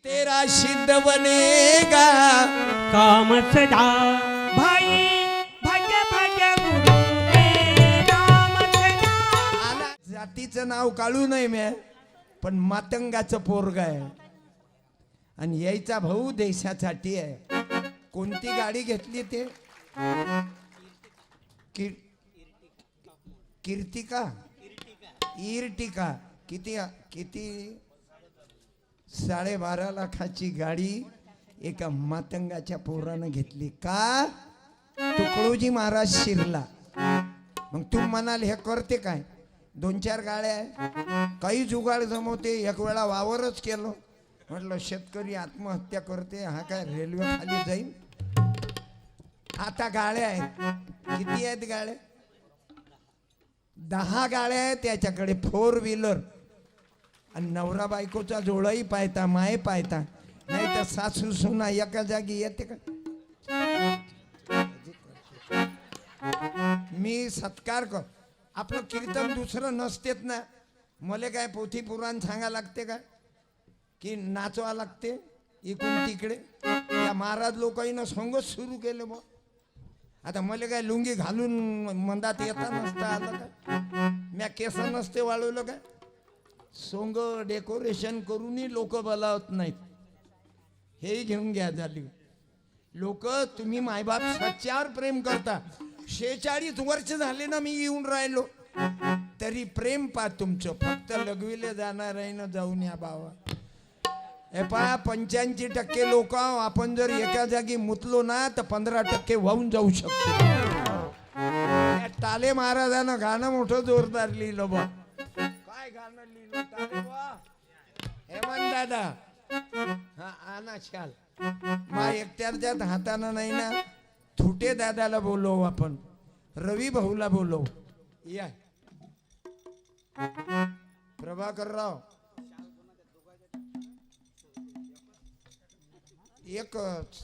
तेरा सिद्ध बनेगा काम सदा भाई भज भज गुरु के नाम सदा. आला जातीचं नाव काढू नये म्या पण मातंगाचं पोरग आहे आणि यायचा भाऊ देशासाठी आहे. कोणती गाडी घेतली ते कीर्तिका इर्टिका किती किती 12.5 लाखाची गाडी एका मातंगाच्या पोरानं घेतली का. तुकडोजी महाराज शिरला. मग तू म्हणाल हे करते काय 2-4 गाड्या आहे काही जुगाड जमवते. एक वेळा वावरच केलं म्हटलं शेतकरी आत्महत्या करते हा काय रेल्वे खाली जाईल. आता गाड्या आहेत किती आहेत गाड्या 10 गाड्या आहेत त्याच्याकडे 4 व्हीलर आणि नवरा बायकोचा जोडाही पाहता माय पाहता नाही तर सासू सुना एका जागी येते का. मी सत्कार कर आपलं कीर्तन दुसरं नसतेच ना. मला काय पोथी पुराण सांगा लागते का की नाचवा लागते इकडून तिकडे. या महाराज लोकांना संगच सुरू केलं मग. आता मला काय लुंगी घालून मंदात येता नसता आलं का. म्या केस नसते वाळवलं का. सोंग डेकोरेशन करूनही लोक बोलावत नाहीत. हे घेऊन घ्या झाली लोक. तुम्ही मायबाप सच्चावर प्रेम करता. 46 वर्ष झाले ना मी येऊन राहिलो तरी प्रेम पा तुमचं. फक्त लघवीले जाणार आहे ना जाऊन या बाबा. हे पहा 85% लोक आपण जर एका जागी मुतलो ना तर 15% वाहून जाऊ शकतो. टाले महाराजानं गाणं मोठं जोरदार लिहिलं बा. काय गाणं लिहिलं टाले बा हेमंत दादा. हा आना शाल मा एकट्याच्याच हातानं नाही ना. थुटे दादाला बोलवू आपण. रवी भाऊला बोलवू या. प्रभाकरराव एकच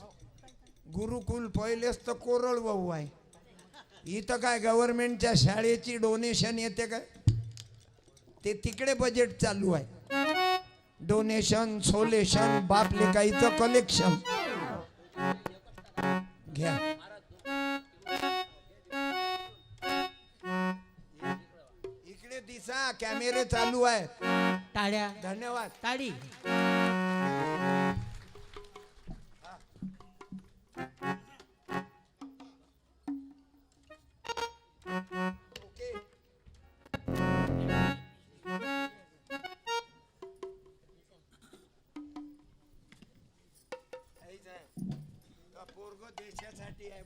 गुरुकुल पहिलेच तर कोरळ भाऊ आहे. इथं काय गव्हर्नमेंटच्या शाळेची डोनेशन येते काय ते तिकडे बजेट चालू आहे. डोनेशन सोलेशन बाप लेकाईचं कलेक्शन घ्या. इकडे दिसा कॅमेरे चालू आहेत. टाळ्या धन्यवाद. टाळी. पोरग देशासाठी आहे.